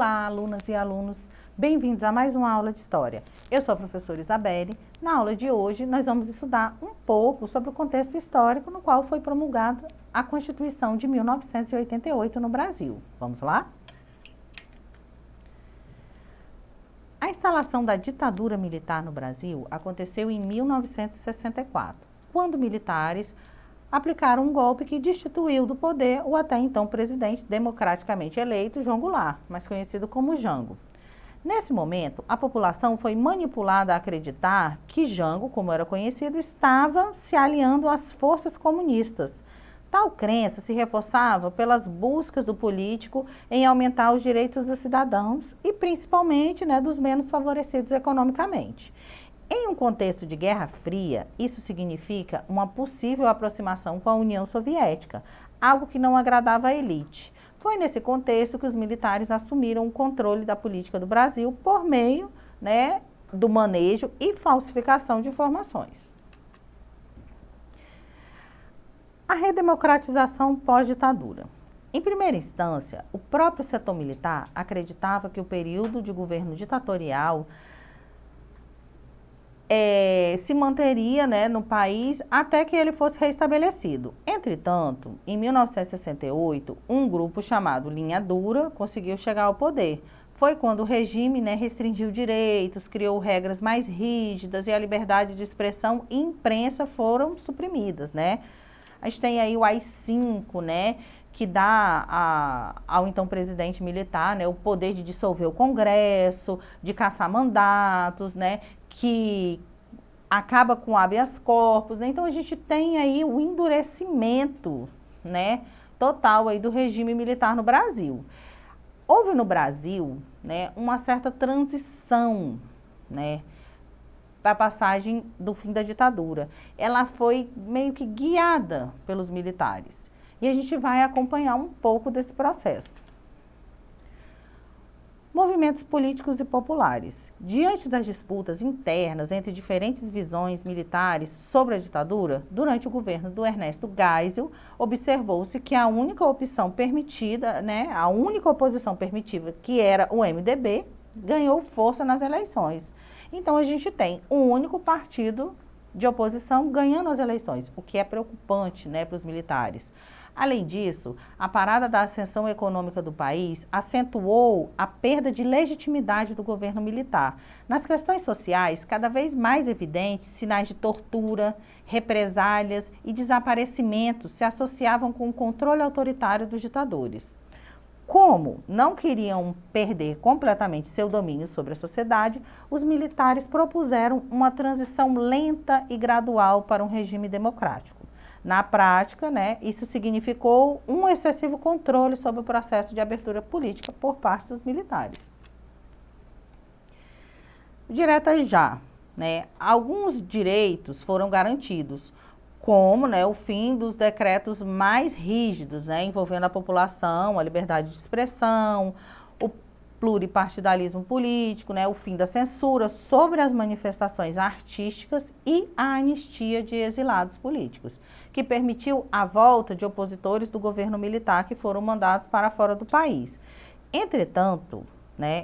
Olá, alunas e alunos, bem-vindos a mais uma aula de História. Eu sou a professora Isabelle. Na aula de hoje, nós vamos estudar um pouco sobre o contexto histórico no qual foi promulgada a Constituição de 1988 no Brasil. Vamos lá? A instalação da ditadura militar no Brasil aconteceu em 1964, quando militares aplicaram um golpe que destituiu do poder o até então presidente democraticamente eleito, João Goulart, mais conhecido como Jango. Nesse momento, a população foi manipulada a acreditar que Jango, como era conhecido, estava se aliando às forças comunistas. Tal crença se reforçava pelas buscas do político em aumentar os direitos dos cidadãos e principalmente, dos menos favorecidos economicamente. Em um contexto de Guerra Fria, isso significa uma possível aproximação com a União Soviética, algo que não agradava à elite. Foi nesse contexto que os militares assumiram o controle da política do Brasil por meio, do manejo e falsificação de informações. A redemocratização pós-ditadura. Em primeira instância, o próprio setor militar acreditava que o período de governo ditatorial se manteria no país até que ele fosse reestabelecido. Entretanto, em 1968, um grupo chamado Linha Dura conseguiu chegar ao poder. Foi quando o regime restringiu direitos, criou regras mais rígidas e a liberdade de expressão e imprensa foram suprimidas, A gente tem aí o AI-5, que dá ao então presidente militar, o poder de dissolver o Congresso, de caçar mandatos, que acaba com o habeas corpus, Então a gente tem aí o endurecimento, total aí do regime militar no Brasil. Houve no Brasil, uma certa transição, para a passagem do fim da ditadura. Ela foi meio que guiada pelos militares. E a gente vai acompanhar um pouco desse processo. Movimentos políticos e populares. Diante das disputas internas entre diferentes visões militares sobre a ditadura, durante o governo do Ernesto Geisel, observou-se que a única opção permitida, a única oposição permitida, que era o MDB, ganhou força nas eleições. Então, a gente tem um único partido de oposição ganhando as eleições, o que é preocupante para os militares. Além disso, a parada da ascensão econômica do país acentuou a perda de legitimidade do governo militar. Nas questões sociais, cada vez mais evidentes, sinais de tortura, represálias e desaparecimentos se associavam com o controle autoritário dos ditadores. Como não queriam perder completamente seu domínio sobre a sociedade, os militares propuseram uma transição lenta e gradual para um regime democrático. Na prática, isso significou um excessivo controle sobre o processo de abertura política por parte dos militares. Direta já, alguns direitos foram garantidos, como o fim dos decretos mais rígidos, envolvendo a população, a liberdade de expressão, o pluripartidarismo político, o fim da censura sobre as manifestações artísticas e a anistia de exilados políticos, que permitiu a volta de opositores do governo militar que foram mandados para fora do país. Entretanto,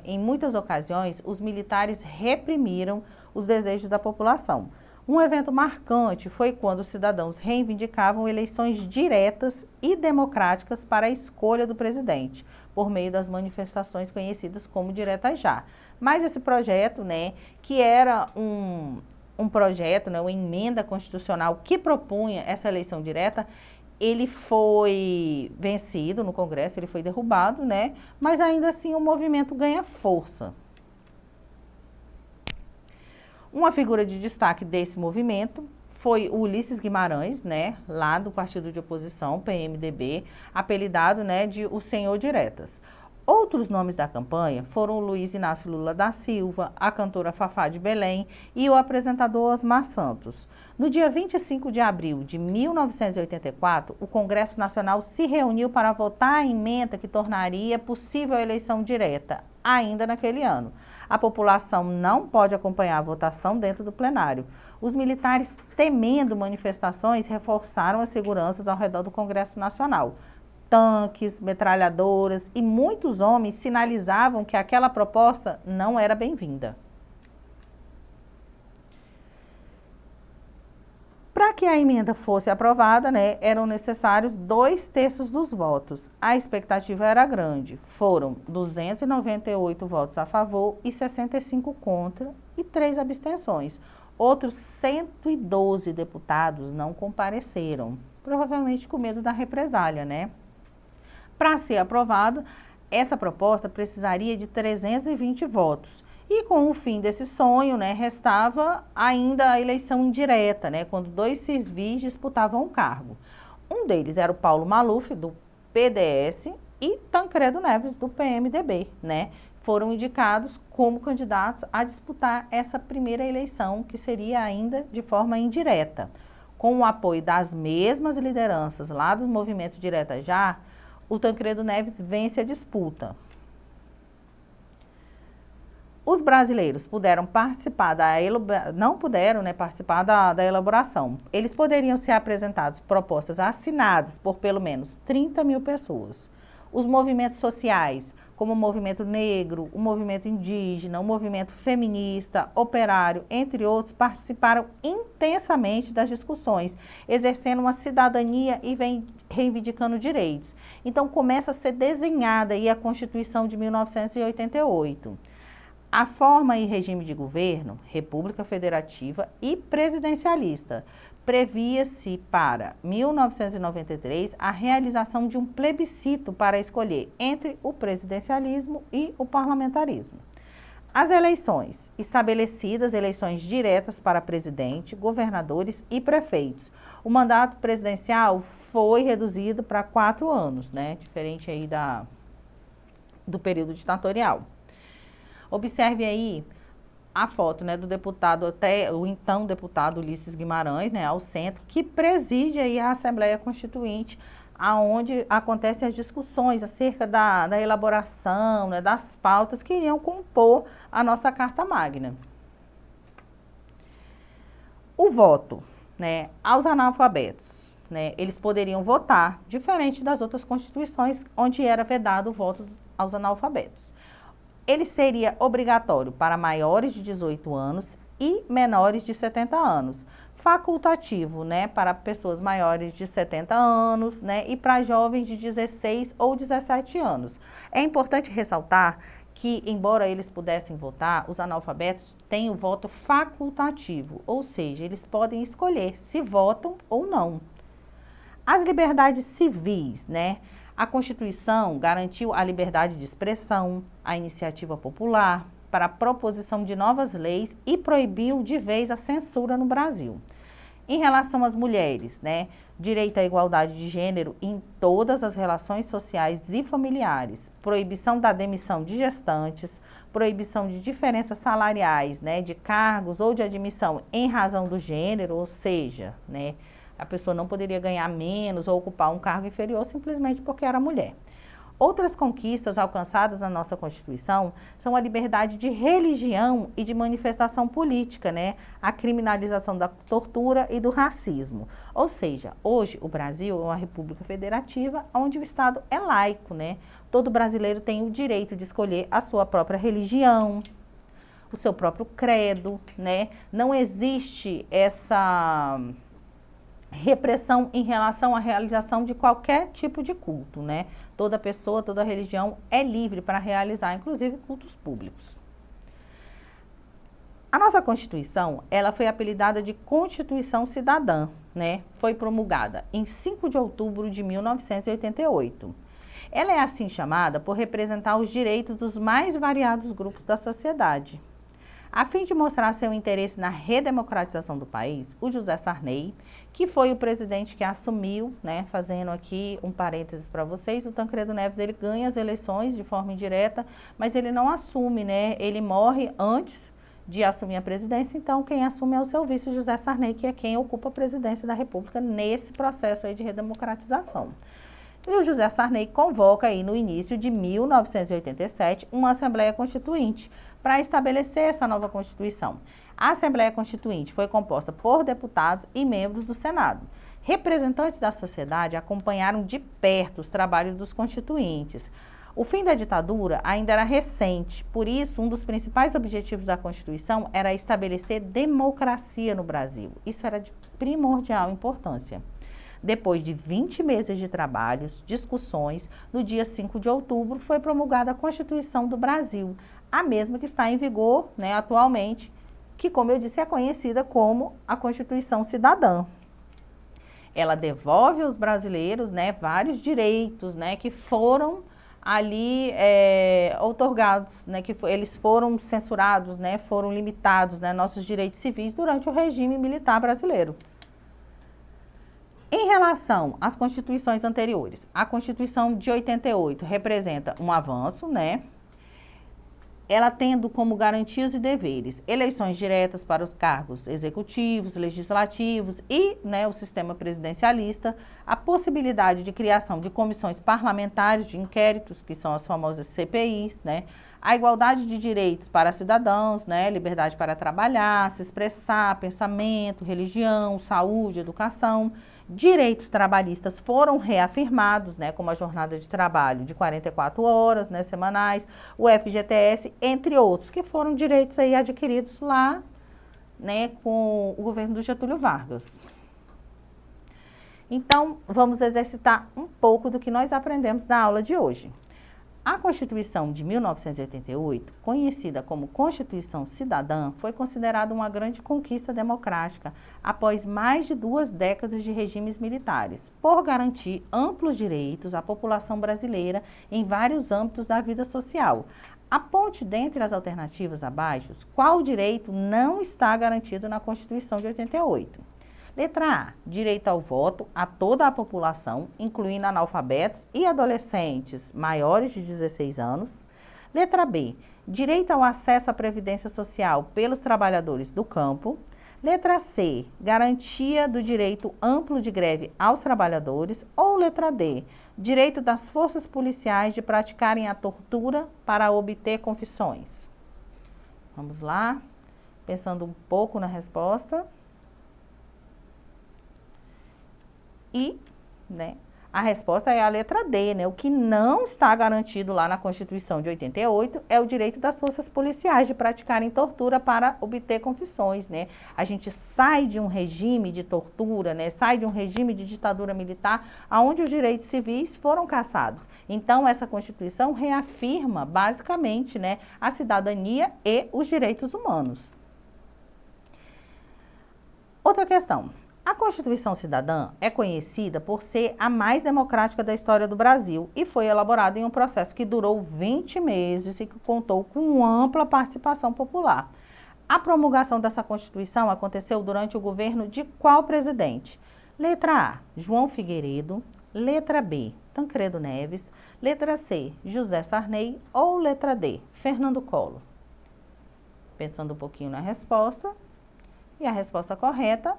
em muitas ocasiões, os militares reprimiram os desejos da população. Um evento marcante foi quando os cidadãos reivindicavam eleições diretas e democráticas para a escolha do presidente, por meio das manifestações conhecidas como Direta Já. Mas esse projeto, que era um projeto, uma emenda constitucional que propunha essa eleição direta, ele foi vencido no Congresso, ele foi derrubado, mas ainda assim o movimento ganha força. Uma figura de destaque desse movimento foi o Ulisses Guimarães, lá do partido de oposição, PMDB, apelidado de o Senhor Diretas. Outros nomes da campanha foram o Luiz Inácio Lula da Silva, a cantora Fafá de Belém e o apresentador Osmar Santos. No dia 25 de abril de 1984, o Congresso Nacional se reuniu para votar a emenda que tornaria possível a eleição direta, ainda naquele ano. A população não pode acompanhar a votação dentro do plenário. Os militares, temendo manifestações, reforçaram as seguranças ao redor do Congresso Nacional. tanques, metralhadoras, e muitos homens sinalizavam que aquela proposta não era bem-vinda. Para que a emenda fosse aprovada, né, eram necessários 2/3 dos votos. A expectativa era grande. Foram 298 votos a favor e 65 contra e 3 abstenções. Outros 112 deputados não compareceram, provavelmente com medo da represália, né? Para ser aprovado, essa proposta precisaria de 320 votos. E com o fim desse sonho, né, restava ainda a eleição indireta, né, quando 2 civis disputavam o cargo. Um deles era o Paulo Maluf, do PDS, e Tancredo Neves, do PMDB, né? Foram indicados como candidatos a disputar essa primeira eleição, que seria ainda de forma indireta. Com o apoio das mesmas lideranças lá do Movimento Direta Já, o Tancredo Neves vence a disputa. Os brasileiros puderam participar não puderam, né, participar da elaboração. Eles poderiam ser apresentados propostas assinadas por pelo menos 30 mil pessoas. Os movimentos sociais, como o movimento negro, o movimento indígena, o movimento feminista, operário, entre outros, participaram intensamente das discussões, exercendo uma cidadania e reivindicando direitos. Então começa a ser desenhada aí a Constituição de 1988. A forma e regime de governo, república federativa e presidencialista, previa-se para 1993 a realização de um plebiscito para escolher entre o presidencialismo e o parlamentarismo. As eleições estabelecidas, eleições diretas para presidente, governadores e prefeitos. O mandato presidencial foi reduzido para 4 anos, né? Diferente aí do período ditatorial. Observe aí a foto, né, do deputado, o então deputado Ulisses Guimarães, né, ao centro, que preside aí a Assembleia Constituinte, aonde acontecem as discussões acerca da elaboração, né, das pautas que iriam compor a nossa Carta Magna. O voto, né, aos analfabetos, né, eles poderiam votar, diferente das outras constituições, onde era vedado o voto aos analfabetos. Ele seria obrigatório para maiores de 18 anos e menores de 70 anos. Facultativo, né, para pessoas maiores de 70 anos, né, e para jovens de 16 ou 17 anos. É importante ressaltar que, embora eles pudessem votar, os analfabetos têm o voto facultativo, ou seja, eles podem escolher se votam ou não. As liberdades civis, né? A Constituição garantiu a liberdade de expressão, a iniciativa popular para a proposição de novas leis e proibiu de vez a censura no Brasil. Em relação às mulheres, né, direito à igualdade de gênero em todas as relações sociais e familiares, proibição da demissão de gestantes, proibição de diferenças salariais, né, de cargos ou de admissão em razão do gênero, ou seja, né, a pessoa não poderia ganhar menos ou ocupar um cargo inferior simplesmente porque era mulher. Outras conquistas alcançadas na nossa Constituição são a liberdade de religião e de manifestação política, né? A criminalização da tortura e do racismo. Ou seja, hoje o Brasil é uma república federativa onde o Estado é laico, né? Todo brasileiro tem o direito de escolher a sua própria religião, o seu próprio credo, né? Não existe essa repressão em relação à realização de qualquer tipo de culto, né? Toda pessoa, toda religião é livre para realizar, inclusive, cultos públicos. A nossa Constituição, ela foi apelidada de Constituição Cidadã, né? Foi promulgada em 5 de outubro de 1988. Ela é assim chamada por representar os direitos dos mais variados grupos da sociedade. A fim de mostrar seu interesse na redemocratização do país, o José Sarney, que foi o presidente que assumiu, né, fazendo aqui um parênteses para vocês, o Tancredo Neves, ele ganha as eleições de forma indireta, mas ele não assume, né, ele morre antes de assumir a presidência, então quem assume é o seu vice, José Sarney, que é quem ocupa a presidência da República nesse processo aí de redemocratização. E o José Sarney convoca aí no início de 1987 uma Assembleia Constituinte para estabelecer essa nova Constituição. A Assembleia Constituinte foi composta por deputados e membros do Senado. Representantes da sociedade acompanharam de perto os trabalhos dos constituintes. O fim da ditadura ainda era recente, por isso, um dos principais objetivos da Constituição era estabelecer democracia no Brasil. Isso era de primordial importância. Depois de 20 meses de trabalhos, discussões, no dia 5 de outubro foi promulgada a Constituição do Brasil, a mesma que está em vigor, né, atualmente, que, como eu disse, é conhecida como a Constituição Cidadã. Ela devolve aos brasileiros, né, vários direitos, né, que foram ali outorgados, né, que eles foram censurados, né, foram limitados, né, nossos direitos civis durante o regime militar brasileiro. Em relação às constituições anteriores, a Constituição de 88 representa um avanço, né? Ela tendo como garantias e deveres eleições diretas para os cargos executivos, legislativos e, né, o sistema presidencialista, a possibilidade de criação de comissões parlamentares de inquéritos, que são as famosas CPIs, né? A igualdade de direitos para cidadãos, né? Liberdade para trabalhar, se expressar, pensamento, religião, saúde, educação. Direitos trabalhistas foram reafirmados, né, como a jornada de trabalho de 44 horas, né, semanais, o FGTS, entre outros, que foram direitos aí adquiridos lá, né, com o governo do Getúlio Vargas. Então, vamos exercitar um pouco do que nós aprendemos na aula de hoje. A Constituição de 1988, conhecida como Constituição Cidadã, foi considerada uma grande conquista democrática após mais de 2 décadas de regimes militares, por garantir amplos direitos à população brasileira em vários âmbitos da vida social. Aponte dentre as alternativas abaixo qual direito não está garantido na Constituição de 88. Letra A, direito ao voto a toda a população, incluindo analfabetos e adolescentes maiores de 16 anos. Letra B, direito ao acesso à previdência social pelos trabalhadores do campo. Letra C, garantia do direito amplo de greve aos trabalhadores. Ou letra D, direito das forças policiais de praticarem a tortura para obter confissões. Vamos lá, pensando um pouco na resposta. E, né, a resposta é a letra D, né? O que não está garantido lá na Constituição de 88 é o direito das forças policiais de praticarem tortura para obter confissões, né? A gente sai de um regime de tortura, né? Sai de um regime de ditadura militar, onde os direitos civis foram cassados. Então, essa Constituição reafirma, basicamente, né, a cidadania e os direitos humanos. Outra questão. A Constituição Cidadã é conhecida por ser a mais democrática da história do Brasil e foi elaborada em um processo que durou 20 meses e que contou com ampla participação popular. A promulgação dessa Constituição aconteceu durante o governo de qual presidente? Letra A, João Figueiredo. Letra B, Tancredo Neves. Letra C, José Sarney. Ou letra D, Fernando Collor. Pensando um pouquinho na resposta. E a resposta correta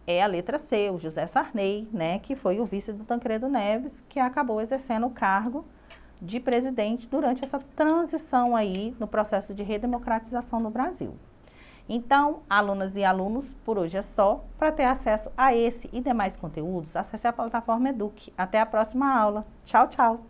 é a letra C, o José Sarney, né, que foi o vice do Tancredo Neves, que acabou exercendo o cargo de presidente durante essa transição aí no processo de redemocratização no Brasil. Então, alunas e alunos, por hoje é só. Para ter acesso a esse e demais conteúdos, acesse a plataforma Eduque. Até a próxima aula. Tchau, tchau!